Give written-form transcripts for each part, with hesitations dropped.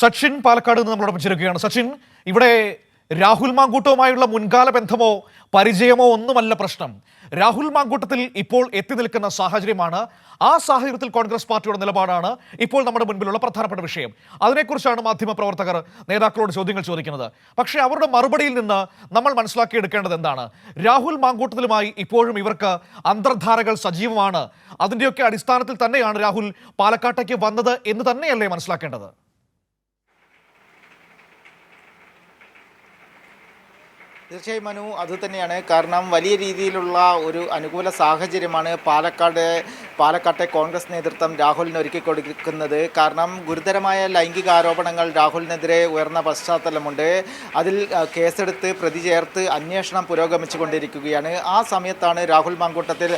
സച്ചിൻ പാലക്കാട് നിന്ന് നമ്മളോടൊപ്പം ചേരുകയാണ്. സച്ചിൻ, ഇവിടെ രാഹുൽ മാങ്കൂട്ടവുമായുള്ള മുൻകാല ബന്ധമോ പരിചയമോ ഒന്നുമല്ല പ്രശ്നം. രാഹുൽ മാങ്കൂട്ടത്തിൽ ഇപ്പോൾ എത്തി നിൽക്കുന്ന സാഹചര്യമാണ്. ആ സാഹചര്യത്തിൽ കോൺഗ്രസ് പാർട്ടിയുടെ നിലപാടാണ് ഇപ്പോൾ നമ്മുടെ മുൻപിലുള്ള പ്രധാനപ്പെട്ട വിഷയം. അതിനെക്കുറിച്ചാണ് മാധ്യമപ്രവർത്തകർ നേതാക്കളോട് ചോദ്യങ്ങൾ ചോദിക്കുന്നത്. പക്ഷേ അവരുടെ മറുപടിയിൽ നിന്ന് നമ്മൾ മനസ്സിലാക്കിയെടുക്കേണ്ടത് എന്താണ്? രാഹുൽ മാങ്കൂട്ടത്തിലുമായി ഇപ്പോഴും ഇവർക്ക് അന്തർധാരകൾ സജീവമാണ്. അതിൻ്റെയൊക്കെ അടിസ്ഥാനത്തിൽ തന്നെയാണ് രാഹുൽ പാലക്കാട്ടേക്ക് വന്നത് എന്ന് തന്നെയല്ലേ മനസ്സിലാക്കേണ്ടത്? തീർച്ചയായും മനു, അതുതന്നെയാണ്. കാരണം വലിയ രീതിയിലുള്ള ഒരു അനുകൂല സാഹചര്യമാണ് പാലക്കാട്ടെ കോൺഗ്രസ് നേതൃത്വം രാഹുലിന് ഒരുക്കി കൊടുക്കുന്നത്. കാരണം ഗുരുതരമായ ലൈംഗിക ആരോപണങ്ങൾ രാഹുലിനെതിരെ ഉയർന്ന പശ്ചാത്തലമുണ്ട്. അതിൽ കേസെടുത്ത് പ്രതി ചേർത്ത് അന്വേഷണം പുരോഗമിച്ചുകൊണ്ടിരിക്കുകയാണ്. ആ സമയത്താണ് രാഹുൽ മാങ്കൂട്ടത്തിൽ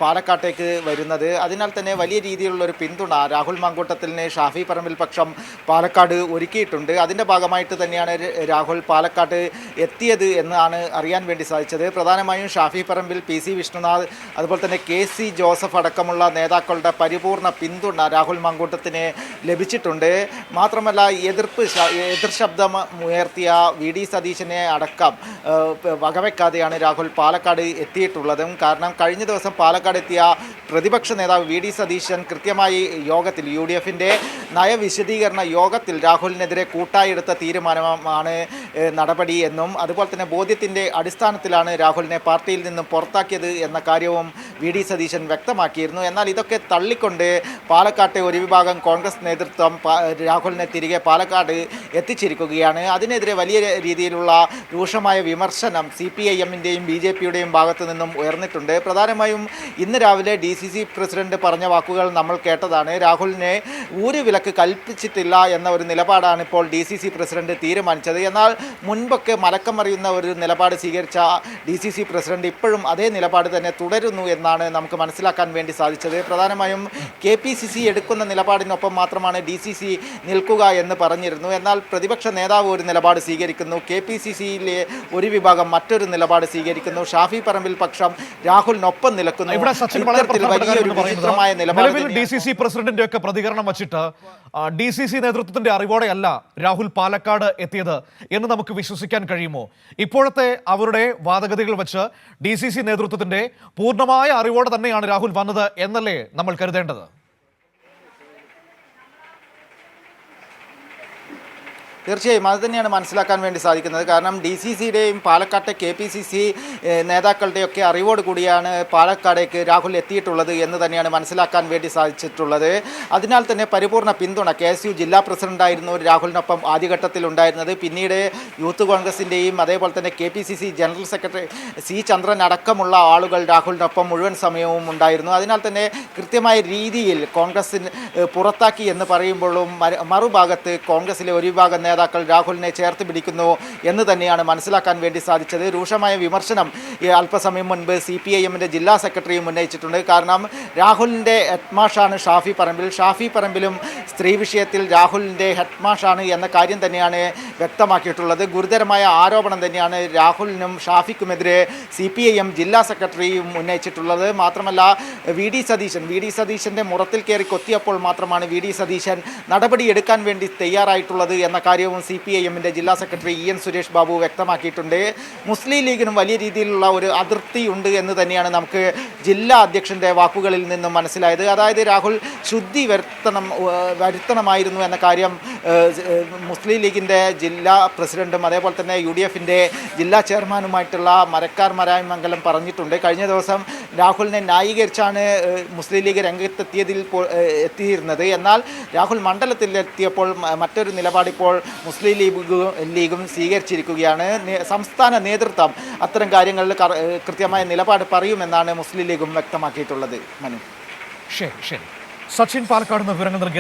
പാലക്കാട്ടേക്ക് വരുന്നത്. അതിനാൽ തന്നെ വലിയ രീതിയിലുള്ള ഒരു പിന്തുണ രാഹുൽ മാങ്കൂട്ടത്തിന് ഷാഫി പറമ്പിൽ പക്ഷം പാലക്കാട് ഒരുക്കിയിട്ടുണ്ട്. അതിൻ്റെ ഭാഗമായിട്ട് തന്നെയാണ് രാഹുൽ പാലക്കാട് എത്തിയത് എന്നാണ് അറിയാൻ വേണ്ടി സാധിച്ചത്. പ്രധാനമായും ഷാഫി പറമ്പിൽ, പി.സി. വിഷ്ണുനാഥ്, അതുപോലെ തന്നെ കെ.സി. ജോസഫ് അടക്കമുള്ള നേതാക്കളുടെ പരിപൂർണ പിന്തുണ രാഹുൽ മാങ്കൂട്ടത്തിന് ലഭിച്ചിട്ടുണ്ട്. മാത്രമല്ല, എതിർ ശബ്ദം ഉയർത്തിയ വി.ഡി. സതീശനെ അടക്കം വകവെക്കാതെയാണ് രാഹുൽ പാലക്കാട് എത്തിയിട്ടുള്ളതും. കാരണം കഴിഞ്ഞ ദിവസം പാലക്കാട് എത്തിയ പ്രതിപക്ഷ നേതാവ് വി.ഡി. സതീശൻ കൃത്യമായി യോഗത്തിൽ, UDFിൻ്റെ നയവിശദീകരണ യോഗത്തിൽ രാഹുലിനെതിരെ കൂട്ടായി എടുത്ത തീരുമാനമാണ് നടപടി എന്നും അതുപോലെ തന്നെ ബോധ്യത്തിൻ്റെ അടിസ്ഥാനത്തിലാണ് രാഹുലിനെ പാർട്ടിയിൽ നിന്നും പുറത്താക്കിയത് എന്ന കാര്യവും വി.ഡി. സതീശൻ വ്യക്തമാക്കിയിരുന്നു. എന്നാൽ ഇതൊക്കെ തള്ളിക്കൊണ്ട് പാലക്കാട്ടെ ഒരു വിഭാഗം കോൺഗ്രസ് നേതൃത്വം രാഹുലിനെ തിരികെ പാലക്കാട് എത്തിച്ചിരിക്കുകയാണ്. അതിനെതിരെ വലിയ രീതിയിലുള്ള രൂക്ഷമായ വിമർശനം CPIMൻ്റെയും BJPയുടെയും ഭാഗത്തു നിന്നും ഉയർന്നിട്ടുണ്ട്. പ്രധാനമായും ഇന്ന് രാവിലെ DCC പ്രസിഡന്റ് പറഞ്ഞ വാക്കുകൾ നമ്മൾ കേട്ടതാണ്. രാഹുലിനെ ഊരുവിലക്ക് കൽപ്പിച്ചിട്ടില്ല എന്ന ഒരു നിലപാടാണ് ഇപ്പോൾ DCC പ്രസിഡന്റ് തീരുമാനിച്ചത്. എന്നാൽ മുൻപൊക്കെ മലക്കം മറിയുന്ന ഒരു നിലപാട് സ്വീകരിച്ച DCC പ്രസിഡന്റ് ഇപ്പോഴും അതേ നിലപാട് തന്നെ തുടരുന്നു എന്നാണ് നമുക്ക് മനസ്സിലാക്കാൻ വേണ്ടി സാധിച്ചത്. പ്രധാനമായും KPCC എടുക്കുന്ന നിലപാടിനൊപ്പം മാത്രമാണ് DCC നിൽക്കുക എന്ന് പറഞ്ഞിരുന്നു. എന്നാൽ പ്രതിപക്ഷ നേതാവ് ഒരു നിലപാട് സ്വീകരിക്കുന്നു, KPCCയിലെ ഒരു വിഭാഗം മറ്റൊരു നിലപാട് സ്വീകരിക്കുന്നു, ഷാഫി പറമ്പിൽ പക്ഷം രാഹുലിനൊപ്പം നിൽക്കുന്നു. വലിയൊരു വിചിത്രമായ നിലപാട് DCC പ്രസിഡന്റിന്റെ ഒക്കെ പ്രതികരണം വച്ചിട്ട് DCC നേതൃത്വത്തിന്റെ അറിവോടെയല്ല രാഹുൽ പാലക്കാട് എത്തിയത് എന്ന് നമുക്ക് വിശ്വസിക്കാൻ കഴിയുമോ? ഇപ്പോഴത്തെ അവരുടെ വാദഗതികൾ വെച്ച് DCC നേതൃത്വത്തിന്റെ പൂർണ്ണമായ അറിവോടെ തന്നെയാണ് രാഹുൽ വന്നത് എന്നല്ലേ നമ്മൾ കരുതേണ്ടത്? തീർച്ചയായും അത് തന്നെയാണ് മനസ്സിലാക്കാൻ വേണ്ടി സാധിക്കുന്നത്. കാരണം DCCയുടെയും പാലക്കാട്ടെ KPCC നേതാക്കളുടെയൊക്കെ അറിവോട് കൂടിയാണ് പാലക്കാടേക്ക് രാഹുൽ എത്തിയിട്ടുള്ളത് എന്ന് തന്നെയാണ് മനസ്സിലാക്കാൻ വേണ്ടി സാധിച്ചിട്ടുള്ളത്. അതിനാൽ തന്നെ പരിപൂർണ്ണ പിന്തുണ KSU ജില്ലാ പ്രസിഡന്റായിരുന്നു രാഹുലിനൊപ്പം ആദ്യഘട്ടത്തിൽ ഉണ്ടായിരുന്നത്. പിന്നീട് യൂത്ത് കോൺഗ്രസിൻ്റെയും അതേപോലെ തന്നെ KPCC ജനറൽ സെക്രട്ടറി C. ചന്ദ്രൻ അടക്കമുള്ള ആളുകൾ രാഹുലിനൊപ്പം മുഴുവൻ സമയവും ഉണ്ടായിരുന്നു. അതിനാൽ തന്നെ കൃത്യമായ രീതിയിൽ കോൺഗ്രസിന് പുറത്താക്കി എന്ന് പറയുമ്പോഴും മറുഭാഗത്ത് കോൺഗ്രസിലെ ഒരു വിഭാഗം നേതാക്കൾ രാഹുലിനെ ചേർത്ത് പിടിക്കുന്നു എന്ന് തന്നെയാണ് മനസ്സിലാക്കാൻ വേണ്ടി സാധിച്ചത്. രൂക്ഷമായ വിമർശനം അല്പസമയം മുൻപ് CPIMൻ്റെ ജില്ലാ സെക്രട്ടറിയും ഉന്നയിച്ചിട്ടുണ്ട്. കാരണം രാഹുലിൻ്റെ ഹെഡ്മാഷാണ് ഷാഫി പറമ്പിൽ, ഷാഫി പറമ്പിലും സ്ത്രീ വിഷയത്തിൽ രാഹുലിൻ്റെ ഹെഡ്മാഷാണ് എന്ന കാര്യം തന്നെയാണ് വ്യക്തമാക്കിയിട്ടുള്ളത്. ഗുരുതരമായ ആരോപണം തന്നെയാണ് രാഹുലിനും ഷാഫിക്കുമെതിരെ CPIM ജില്ലാ സെക്രട്ടറിയും ഉന്നയിച്ചിട്ടുള്ളത്. മാത്രമല്ല, വി.ഡി. സതീശൻ്റെ മുറത്തിൽ കയറി കൊത്തിയപ്പോൾ മാത്രമാണ് വി.ഡി. സതീശൻ നടപടിയെടുക്കാൻ വേണ്ടി തയ്യാറായിട്ടുള്ളത് എന്ന കാര്യവും CPIMൻ്റെ ജില്ലാ സെക്രട്ടറി EN സുരേഷ് ബാബു വ്യക്തമാക്കിയിട്ടുണ്ട്. മുസ്ലിം ലീഗിനും വലിയ രീതിയിലുള്ള ഒരു അതൃപ്തി ഉണ്ട് എന്ന് തന്നെയാണ് നമുക്ക് ജില്ലാ അധ്യക്ഷൻ്റെ വാക്കുകളിൽ നിന്നും മനസ്സിലായത്. അതായത് രാഹുൽ ശുദ്ധി വരുത്തണമായിരുന്നു എന്ന കാര്യം മുസ്ലിം ലീഗിൻ്റെ ജില്ലാ പ്രസിഡന്റും അതേപോലെ തന്നെ UDFിൻ്റെ ജില്ലാ ചെയർമാനുമായിട്ടുള്ള മരക്കാർ മരായമംഗലം പറഞ്ഞിട്ടുണ്ട്. കഴിഞ്ഞ ദിവസം രാഹുലിനെ ന്യായീകരിച്ചാണ് മുസ്ലിം ലീഗ് എത്തിയിരുന്നത്. എന്നാൽ രാഹുൽ മണ്ഡലത്തിലെത്തിയപ്പോൾ മറ്റൊരു നിലപാടിപ്പോൾ മുസ്ലിം ലീഗും സ്വീകരിച്ചിരിക്കുകയാണ്. സംസ്ഥാന നേതൃത്വം അത്തരം കാര്യങ്ങളിൽ കൃത്യമായ നിലപാട് പറയുമെന്നാണ് മുസ്ലിം ലീഗും വ്യക്തമാക്കിയിട്ടുള്ളത്. മനു, ശരി. സച്ചിൻ പാലക്കാട് വിവരങ്ങൾ നൽകി.